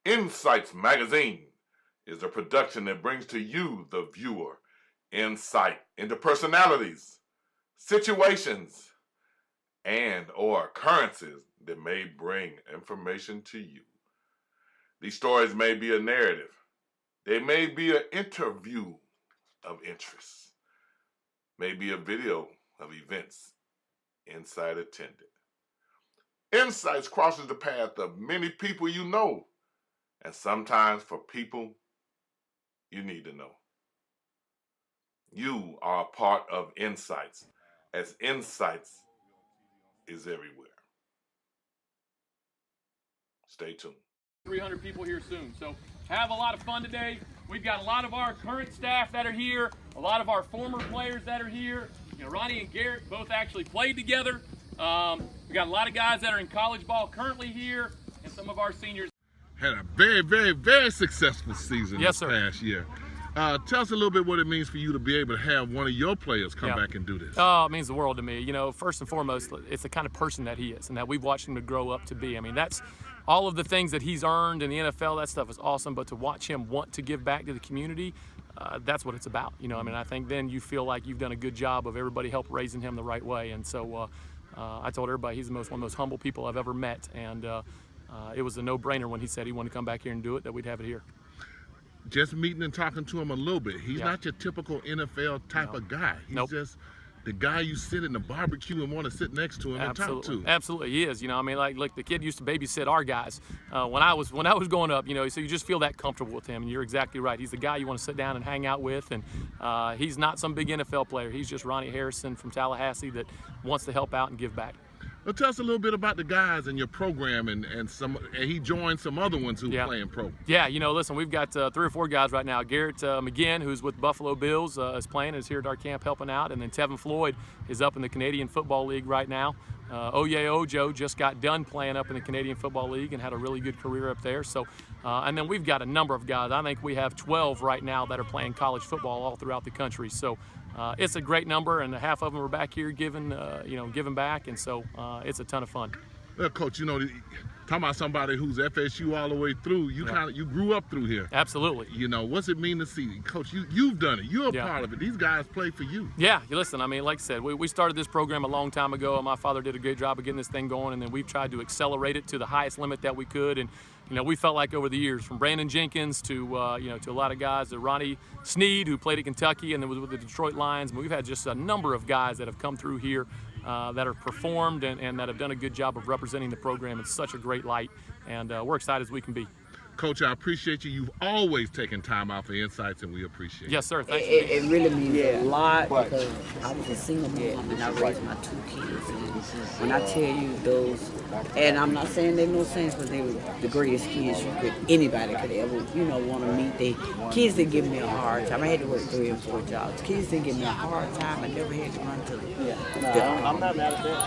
INSiiGHTS magazine is a production that brings to you, the viewer, insight into personalities, situations, and/or occurrences that may bring information to you. These stories may be a narrative. They may be an interview of interest. May be a video of events INSiiGHT attended. INSiiGHTS crosses the path of many people you know, and sometimes for people you need to know. You are a part of INSiiGHTS, as INSiiGHTS is everywhere. Stay tuned. 300 people here soon, so have a lot of fun today. We've got a lot of our current staff that are here, a lot of our former players that are here. You know, Ronnie and Garrett both actually played together. We got a lot of guys that are in college ball currently here, and some of our seniors. Had a very, very, very successful season this past year. Tell us a little bit what it means for you to be able to have one of your players come back and do this. Oh, it means the world to me. You know, first and foremost, it's the kind of person that he is and that we've watched him to grow up to be. I mean, that's all of the things that he's earned in the NFL. That stuff is awesome, but to watch him want to give back to the community, that's what it's about. You know, I mean, I think then you feel like you've done a good job of everybody help raising him the right way. And so I told everybody he's one of the most humble people I've ever met. And it was a no-brainer when he said he wanted to come back here and do it, that we'd have it here. Just meeting and talking to him a little bit, he's not your typical NFL type of guy. He's just the guy you sit in the barbecue and want to sit next to him and talk to. Absolutely, he is. You know, I mean, like the kid used to babysit our guys when I was growing up. You know, so you just feel that comfortable with him, and you're exactly right. He's the guy you want to sit down and hang out with, and he's not some big NFL player. He's just Ronnie Harrison from Tallahassee that wants to help out and give back. Well, tell us a little bit about the guys in your program, and he joined some other ones who playing pro. Yeah, you know, listen, we've got 3 or 4 guys right now. Garrett McGinn, who's with Buffalo Bills, is playing, is here at our camp helping out, and then Tevin Floyd is up in the Canadian Football League right now. Oye Ojo just got done playing up in the Canadian Football League and had a really good career up there. So, and then we've got a number of guys. I think we have 12 right now that are playing college football all throughout the country. So it's a great number, and half of them are back here giving back, and so it's a ton of fun. Well, Coach, you know, talking about somebody who's FSU all the way through, you grew up through here. Absolutely. You know, what's it mean to see, Coach? You've done it. You're a part of it. These guys play for you. Yeah, listen, I mean, like I said, we started this program a long time ago, and my father did a great job of getting this thing going, and then we've tried to accelerate it to the highest limit that we could. And you know, we felt like over the years, from Brandon Jenkins to to a lot of guys, to Ronnie Sneed, who played at Kentucky and then was with the Detroit Lions. We've had just a number of guys that have come through here that have performed and that have done a good job of representing the program in such a great light, and we're excited as we can be. Coach, I appreciate you. You've always taken time out for INSiiGHTS, and we appreciate it. Yes, sir. Thank you. It really means a lot because I was a single mom and I raised my 2 kids. And when I tell you those, and I'm not saying they're no saints, but they were the greatest kids anybody could ever, want to meet. Kids that give me a hard time. I had to work 3 and 4 jobs. Kids that give me a hard time. I never had to run to the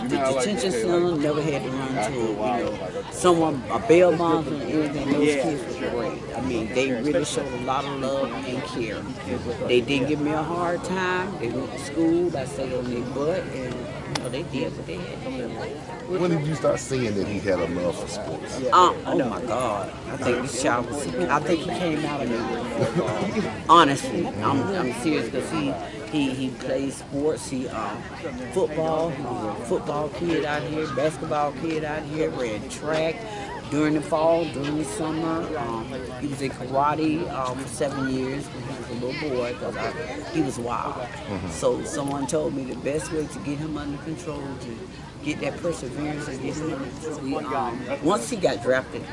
detention center. Never had to run to someone, a bail bond or anything. Those kids were great. I mean, they really showed a lot of love and care. They didn't give me a hard time. They went to school. I stayed on their butt, and they did what they had to do. When did you start seeing that he had a love for sports? Oh my God! I think this child was. I think he came out of me. Honestly, I'm serious because he plays sports. He football. He was a football kid out here, basketball kid out here, ran track. During the fall, during the summer, he was in karate for 7 years when he was a little boy because he was wild. So someone told me the best way to get him under control, to get that perseverance and get him under control. Once he got drafted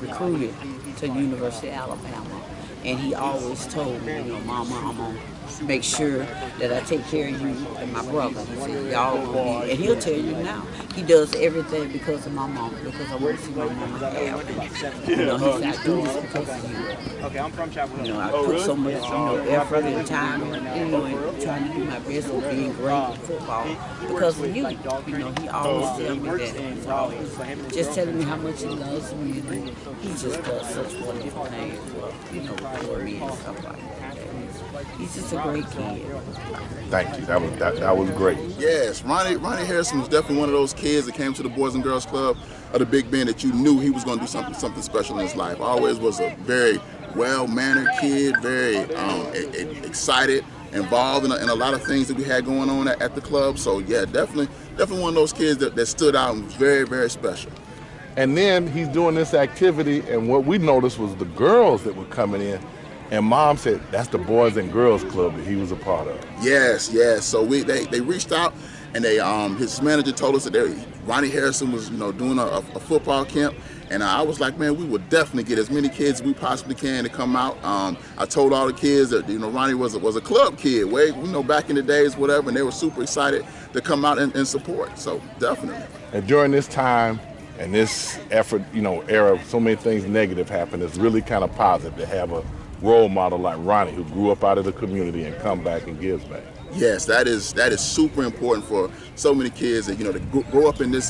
recruited to the University of Alabama, and he always told me, Mama, I'm going to make sure that I take care of you and my brother. He said, y'all, and he'll tell you now, he does everything because of my mama, because I want to see my mama happy. He said, I do this because of you. Okay, I'm from Chapel. I put so much, effort and time, and trying to do my best of being great in football because of you. He always tells me that. He's always just telling me how much he loves me. He just does such wonderful things, for me and stuff like that. He's just a great kid. Thank you. That was great. Yes, Ronnie Harrison was definitely one of those kids that came to the Boys and Girls Club of the big man that you knew he was going to do something special in his life. Always was a very well-mannered kid, very excited, involved in a lot of things that we had going on at the club. So yeah, definitely one of those kids that stood out and was very, very special. And then he's doing this activity, and what we noticed was the girls that were coming in, and Mom said that's the Boys and Girls Club that he was a part of. Yes. So they reached out, and his manager told us that Ronnie Harrison was doing a football camp. And I was like, man, we will definitely get as many kids as we possibly can to come out. I told all the kids that Ronnie was a club kid, way back in the days, whatever, and they were super excited to come out and support. So definitely. And during this time and this effort, era, so many things negative happen. It's really kind of positive to have a role model like Ronnie, who grew up out of the community and come back and gives back. Yes, that is super important for so many kids that to grow up in this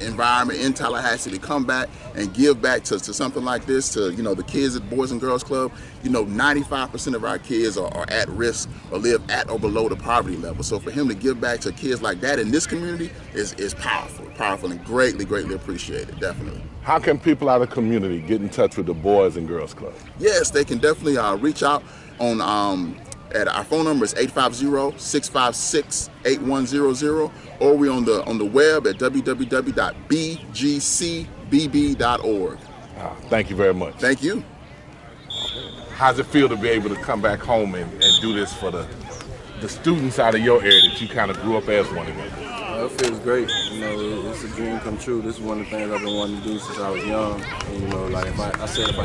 environment in Tallahassee, to come back and give back to something like this, to the kids at Boys and Girls Club. 95% of our kids are at risk or live at or below the poverty level. So for him to give back to kids like that in this community is powerful and greatly appreciated, definitely. How can people out of the community get in touch with the Boys and Girls Club? Yes, they can definitely reach out on our phone number is 850-656-8100, or we're on the web at www.bgcbb.org. Thank you very much. Thank you. How's it feel to be able to come back home and do this for the students out of your area that you kind of grew up as one of them? It feels great. It's a dream come true. This is one of the things I've been wanting to do since I was young. And, like if I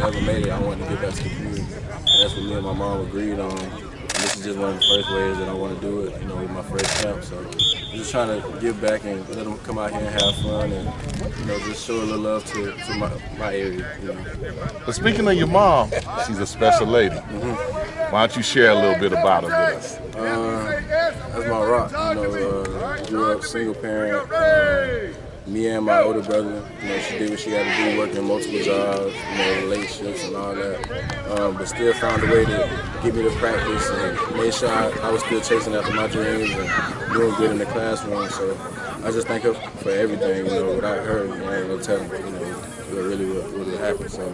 ever made it, I wanted to give back to the community. And that's what me and my mom agreed on. And this is just one of the first ways that I want to do it, with my first camp. So I'm just trying to give back and let them come out here and have fun and, just show a little love to my area. But speaking of your mom, she's a special lady. Why don't you share a little bit about her with us? That's my rock. Grew up single parent. Me and my older brother, she did what she had to do, working multiple jobs, late shifts and all that. But still found a way to get me to practice and made sure I was still chasing after my dreams and doing good in the classroom. So I just thank her for everything. Without her, I ain't gonna tell her, what really would have happened. So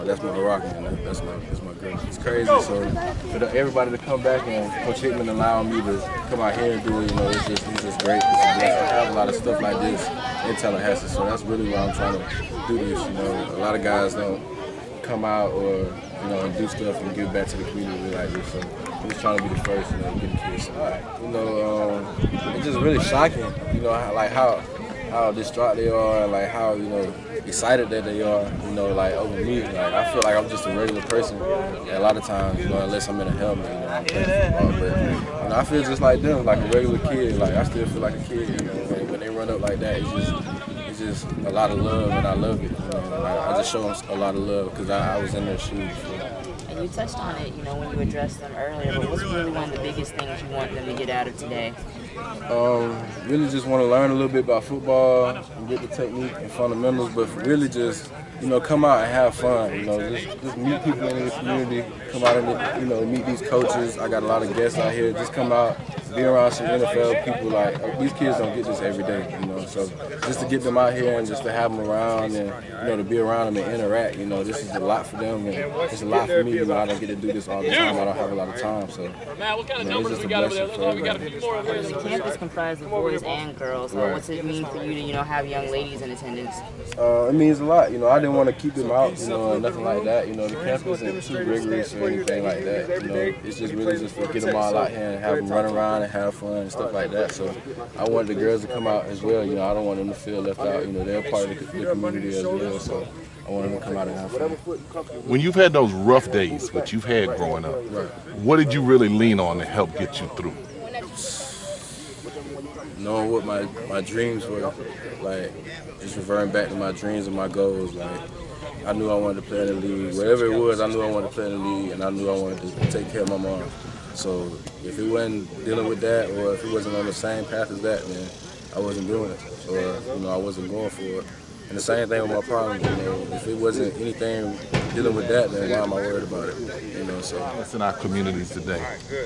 that's my rock, man. That's my girl. It's crazy. So for everybody to come back and Coach Hickman allowing me to come out here and do it, it's just great. It's a blessing to have a lot of stuff like this in Tallahassee. So that's really why I'm trying to do this. A lot of guys don't come out or and do stuff and give back to the community like this. So I'm just trying to be the first, get the kids started. It's just really shocking. How distraught they are, and how excited that they are, over me. I feel like I'm just a regular person. And a lot of times, unless I'm in a helmet, I'm playing football. But I feel just like them, like a regular kid. I still feel like a kid. When they run up like that, it's just a lot of love, and I love it. I just show them a lot of love because I was in their shoes. And you touched on it, when you addressed them earlier. But what's really one of the biggest things you want them to get out of today? Really just want to learn a little bit about football and get the technique and fundamentals, but really just, come out and have fun, just meet people in the community, come out and, meet these coaches. I got a lot of guests out here. Just come out, be around some NFL people. These kids don't get this every day, so just to get them out here and just to have them around and, to be around them and interact, this is a lot for them and it's a lot for me, I don't get to do this all the time. I don't have a lot of time, so it's just a blessing for everybody. The camp is comprised of boys and girls. So what's it mean for you to, have young ladies in attendance? It means a lot. I didn't want to keep them out, nothing like that. The camp isn't too rigorous or anything like that. It's just really just to get them all out here and have them run around and have fun and stuff like that. So I wanted the girls to come out as well. I don't want them to feel left out. They're part of the community as well. So I want them to come out and have fun. When you've had those rough days, which you've had growing up, what did you really lean on to help get you through? Knowing what my dreams were, just reverting back to my dreams and my goals. I knew I wanted to play in the league. Whatever it was, I knew I wanted to play in the league, and I knew I wanted to take care of my mom. So if it wasn't dealing with that, or if it wasn't on the same path as that, then I wasn't doing it, or I wasn't going for it. And the same thing with my problems. If it wasn't anything dealing with that, then why am I worried about it? You know, so. That's in our communities today.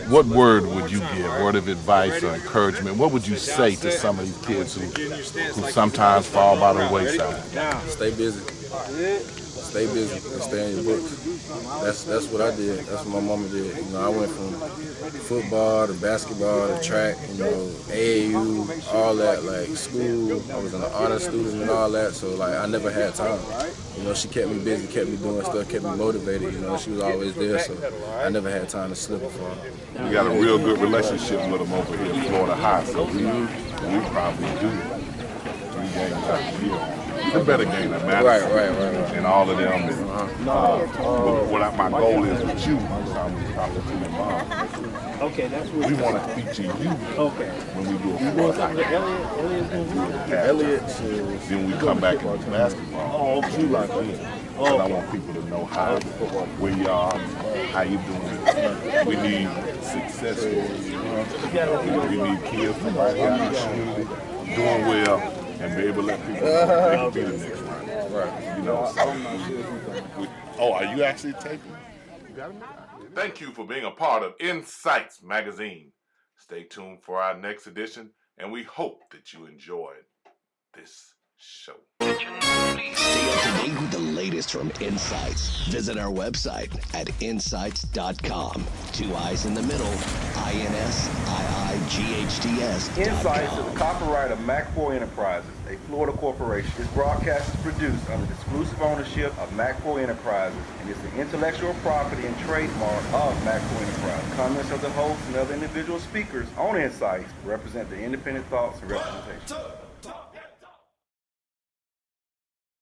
What word would you give, word of advice or encouragement? What would you say to some of these kids who sometimes fall by the wayside? Stay busy. Stay busy and stay in your books. That's what I did. That's what my mama did. You know, I went from football to basketball to track, you know, AAU, all that, like school. I was an honor student and all that, so like I never had time. You know, she kept me busy, kept me doing stuff, kept me motivated. You know, she was always there, so I never had time to slip and fall. We got a real good relationship with them over here at Florida High, so we probably do 3 games out a year. It's a better game than Madison. Right. And all of them. What my goal is with you, I'm talking to your mom. Okay, that's what We want to feature you when we do a Florida High. Elliot. Then we come back and do basketball. Oh, okay. You like this. Because I want people to know where you are, how you doing. We need success stories. We need kids from right here in the community doing well and be able to let people know they can be the next one. Right. You know. Are you actually taping? You got it? Thank you for being a part of INSiiGHTS magazine. Stay tuned for our next edition, and we hope that you enjoyed this show. Stay up to date with the latest from INSiiGHTS. Visit our website at INSiiGHTS.com. 2 I's in the middle. INSiiGHTS. INSiiGHTS is the copyright of Mac4 Enterprises, a Florida corporation. This broadcast is produced under the exclusive ownership of Mac4 Enterprises and is the intellectual property and trademark of Mac4 Enterprises. Comments of the host and other individual speakers on INSiiGHTS represent the independent thoughts and representation.